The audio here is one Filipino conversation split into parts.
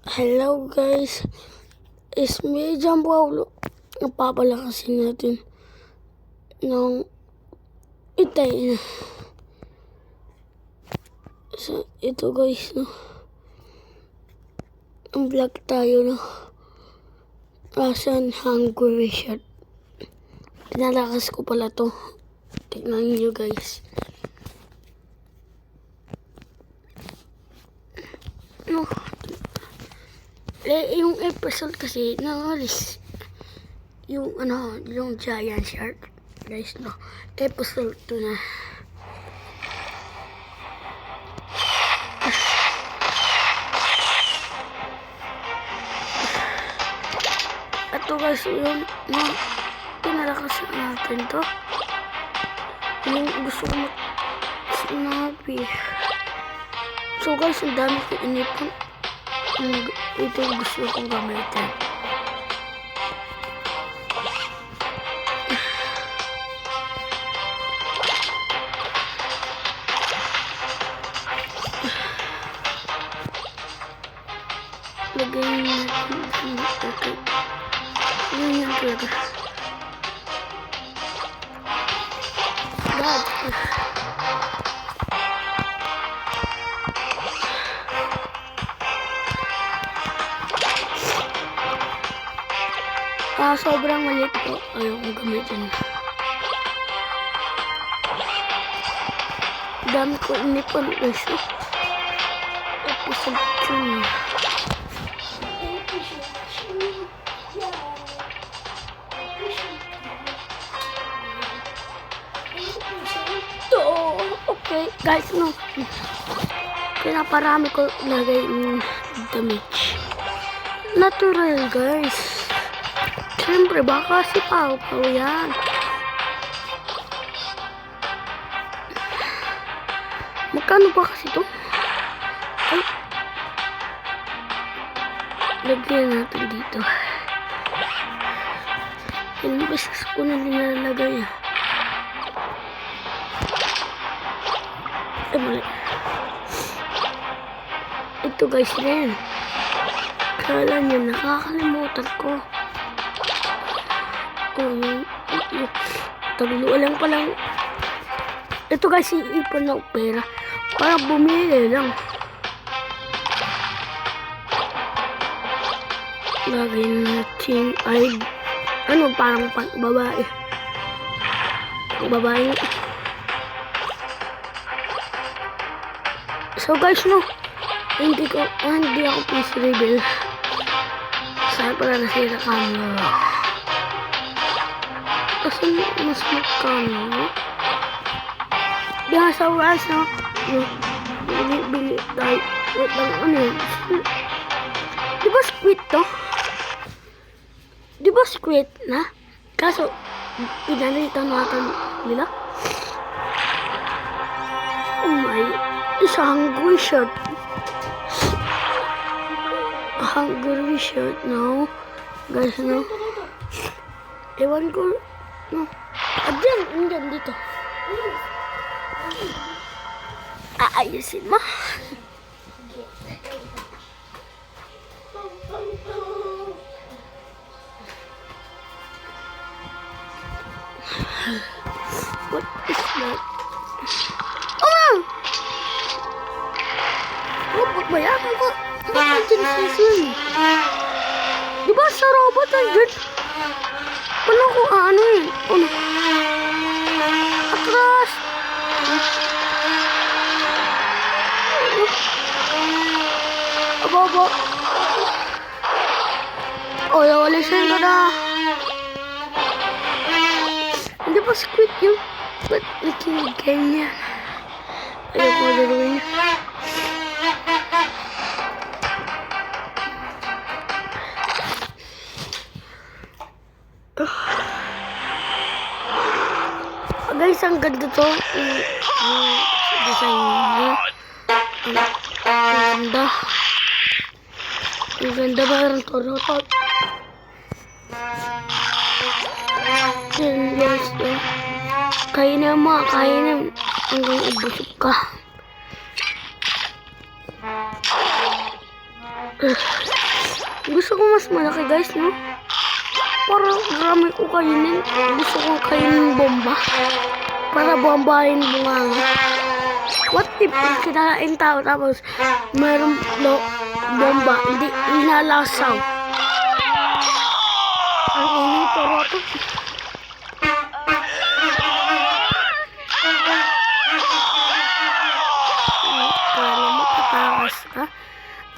Hello guys, it's me, John Paulo. Napapalakasin natin ng itay na. So, ito guys, no? Ang vlog tayo, no? Asan hungry shirt. Pinalakas ko pala to. Tignan niyo guys. No. Yung episode kasi nangalis yung yung giant shark guys, no. Episode 2 na. Ito guys, yung pinalakas natin to. Yung gusto ko sinabi. So guys, ang dami ko inipon. Ito yung gusto kong gamitin. Lagay natin ito. Ganyan talaga. God. Sobrang maliit po. Ayaw kong gamitin. Dami ko inipon guys. Episode 2. Okay, guys, no. Pinaparami ko lagay yung damage. Natural, guys. Siyempre, baka si Pau-Pau yan. Magkano ba kasi ito? Ay. Lagyan natin dito. Ilang beses ko na nilalagay. Ay, mali. Ito guys rin. Kala niyo, nakakalimutan ko. Tagulo lang palang. Ito guys, ipon na pera para bumili lang. Lagay natin ay parang pang-babae. Pang-babae. So guys, no, hindi ako please reveal. Saan pala nasira camera. Kasi mas magkano, no? Diyan sa rice, no? Bili tayo. Wait lang, ano yun? Di ba squid to? Di ba squid na? Kaso, pinanita natin nila. Oh my, isa hungry shirt. Hungry shirt, no? Guys, no? Ewan ko, no? Andyan dito. Aayusin mo. What is that? Oh! Oh, pagbayaran ko. Bakit sinisisun? Diba sa robot andyan? Paano ko atras. Aba. O, walisin ko na. Hindi pa squid yun. Ba't nakinig ganyan? Ayaw ko laruin. Guys, ang ganda to. Design niya. Ang ganda. Ang ganda ba yung torotot? Yes, yeah. Kainin mo, kainin. Hanggang ubusog ka. Gusto ko mas malaki guys, no? Para marami ko kainin. Gusto ko kainin bomba. Para bombahin bunganga. What if kinain tao tapos mayroong bomba, hindi inalasaw? Ang inay pero ito. Kala mo katakas ka?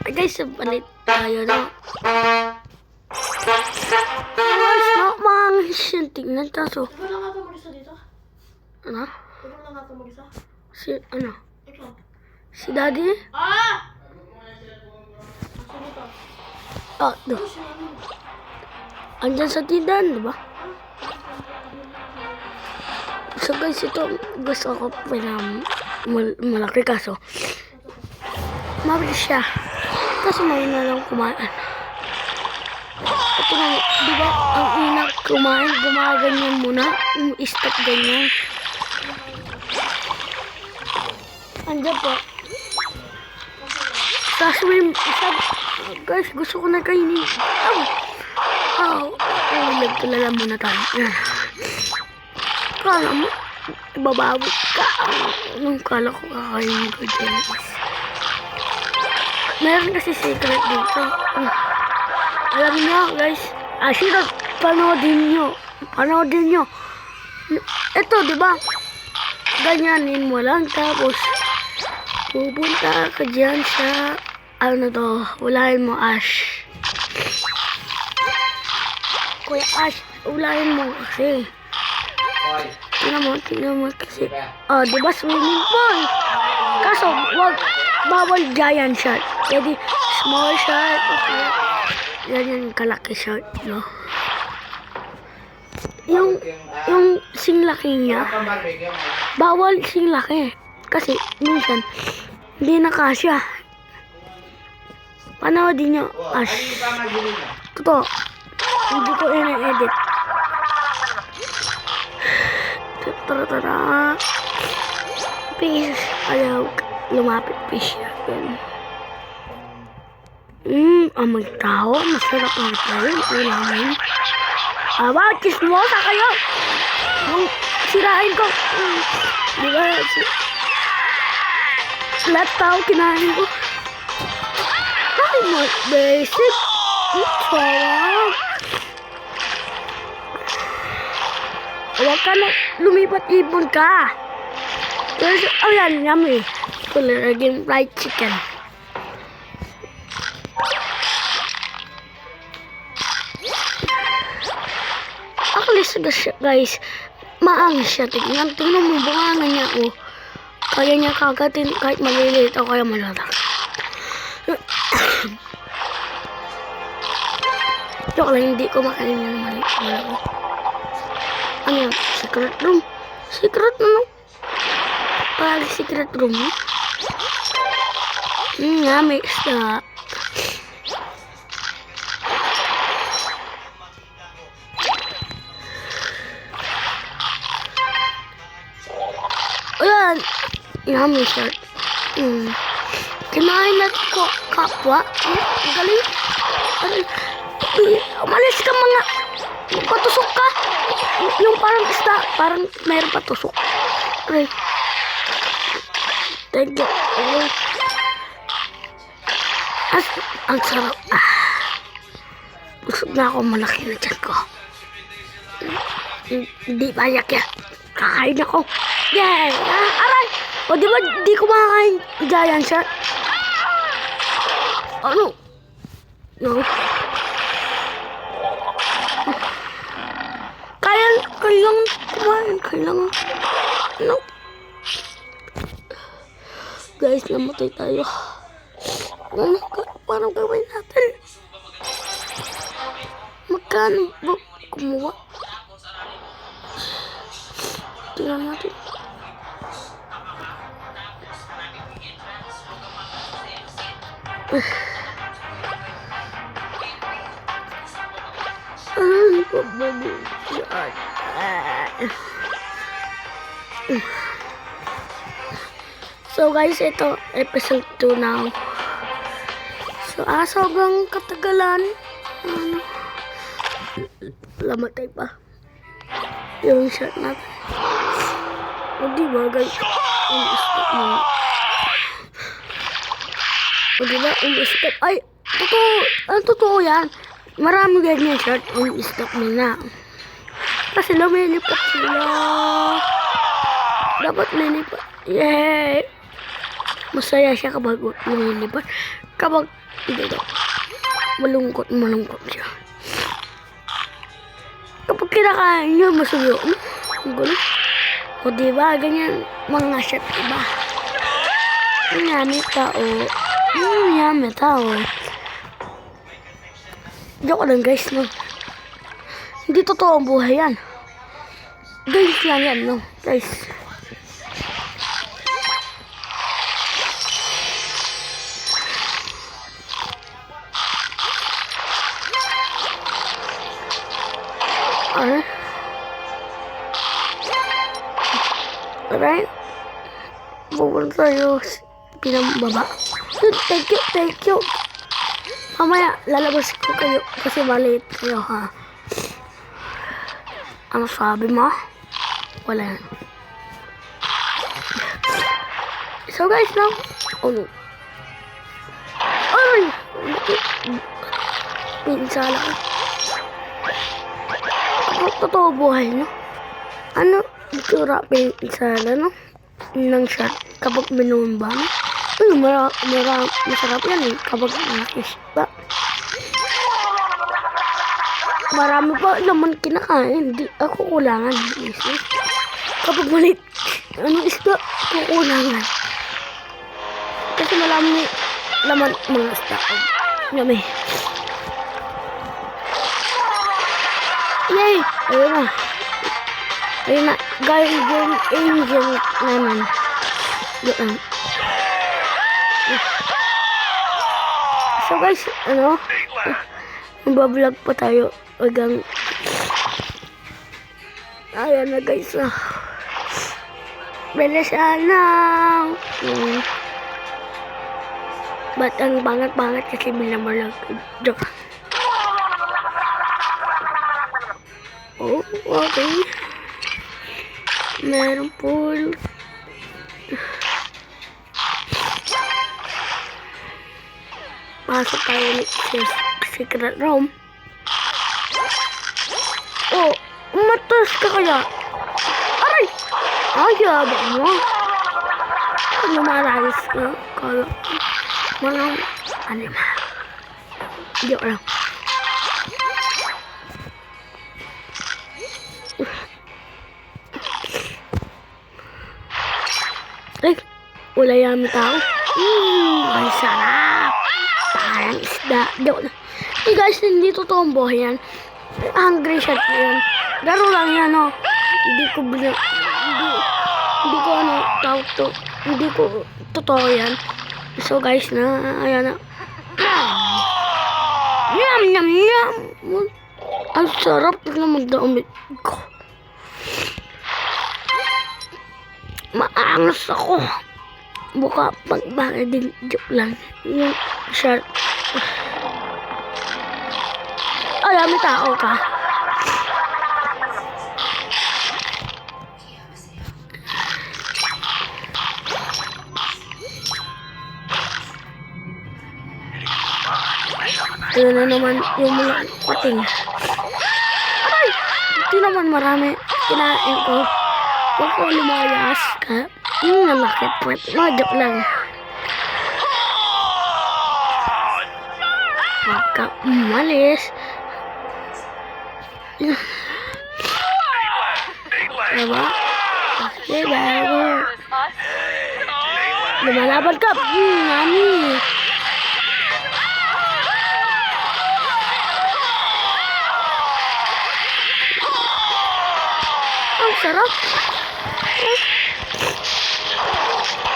Ay guys, balit tayo na. Guys, maangis yung tingnan kaso. Ikaw lang nga ito mag-isa dito? Ano? Ikaw lang nga ito mag-isa? Ano? Ikaw? Si daddy? Ah! Asa dito? Ah, do. Andyan sa tindahan, diba? So guys, ito gusto ko malaki kaso. Mabilis siya. Kasi may na lang kumain. Ito na, diba? Ang ina kumain, gumaganyan muna. Stop ganyan. Andiyan po. Saswim. Guys, gusto ko na kainin. Nagtulala muna tayo. Kala mo, bababot ka. Anong kala ko kakainin ko dyan? Meron kasi secret dito. Alam niyo, guys. Sino? Panoodin nyo. Ito, diba? Ganyanin mo lang. Tapos, pupunta ka dyan sa, ulahin mo, Ash. Kuya Ash, ulahin mo kasi. Tingnan mo kasi. Diba swimming pool? Kaso, bawal giant shot. Jadi, small shot. Okay. Ganyan kalaki shot, no? Yung singlaki niya, bawal singlaki. Kasi, minsan, hindi na kasya. Panoodin nyo, Ash. Totoo. Hindi ko ina-edit. Tara. Fish. Ayaw. Lumapit fish. May tao. Masarap ang tayo. Ulamin. Bakit kismosa kayo? Sirain ko. Diba? Lahat tao kinain ko. Ay, not basic. Sarap. Huwag ka na lumipat-ibon ka. Kasi, yan, yummy. Kuliragin fried chicken. Akalis na siya, guys. Maangis siya. Tingnan mo, bungangan niya. Kaya niya kagatin kahit maliliit o kaya malalang. Joke lang, hindi ko makain yung maliit. Ano yan? Secret room? Secret ano? Parang secret room. May isda. Ayan. Yummy shirt. Kinain natin ko kapwa. Ang galing. Umalis ka mga. Patusok ka. Yung parang isda. Parang mayroon patusok. Okay. Thank you. Ang sarap. Busog na ako. Malaki na dyan ko. Hindi bayak yan. Kakain ako. Yay! Aray! O diba di ko makakain giant shot? Ano? No. Kailangan kumain. Kailangan. No. Guys, namatay tayo. Paano gawin natin? Magkano ba kumuha? Tingnan natin. So guys, ito episode 2 now. So, sobrang katagalan. Ano? Lamatay pa. Yung shot natin. O diba guys? Stop mo. O diba? Stop. Ay! Totoo! Ang totoo yan. Marami ganyan shot. Stop mo na. Kasi lumilipat sila. Dapat lilipat. Yay! Masaya siya kapag lumilipat. Kapag dito, malungkot siya. Kapag kinakain niya, masuyo. Ang gulo. O diba, ganyan mga shot iba. Yummy tao. Yummy tao. Joke lang guys, no? Hindi totoo ang buhay yan. Guys lang yan, no? Guys. Alright. Pupunta tayo pinambaba. Thank you. Mamaya, lalabas ko kayo kasi maliit kayo, ha? Ano sabi mo? Wala yan. So guys, now, oh no. Ay! Pinsala ka. Ano totoo buhay, no? Ano? Itsura pinsala, no? Nang shot kapag minumba, no? Masarap yan eh kapag nakispa. Marami pa naman kinakain. Hindi ako kulangan. Kapag malit, isda, kukulangan. Kasi marami laman mga isda. Yummy. Yay! Ayun na. Guardian Angel naman. Doon. So guys, magbablog pa tayo hanggang ayan na guys. Bilisan lang. Ba't ang bangat-bangat kasi binablog. Joke. Oh, okay. Meron pool. Pasok tayo sa secret room. Oh, umatas ka kaya? Aray! Ayabak mo. Lumalayas ka. Kala walang animal. Joke lang. Ay, wala yami tao. Ay, sarap. Parang isda. Joke lang. Eh guys, hindi totoong buhay yan. Hungry shot yan. Laro lang yan, no? Hindi ko tawag to. Hindi ko totoo yan. So guys, ayan na. Yum. Ang sarap na magdamit ko. Maangas ako. Buka pagbaka din. Joke lang. Yung shot. Ay, may tao ka. Ito na naman yung mga pating. Ay! Ito naman marami. Kinain ko. Huwag ko lumayas ka. Yung nalakit. Joke lang. Huwag ka umalis. Diba? Okay, bago. Lumalaban ka. Nani. Ang sarap.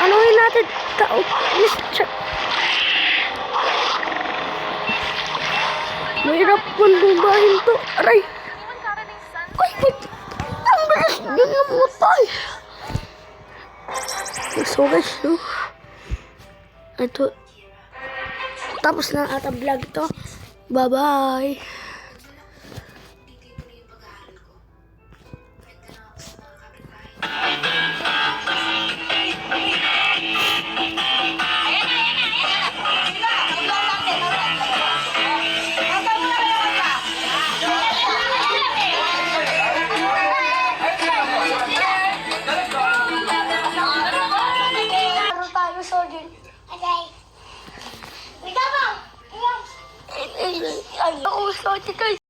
Anuhin natin. Tao. Mahirap mandubahin to. Aray. Ay, ang bilis din namatay. So guys, ito. Tapos na ata vlog to. Bye-bye.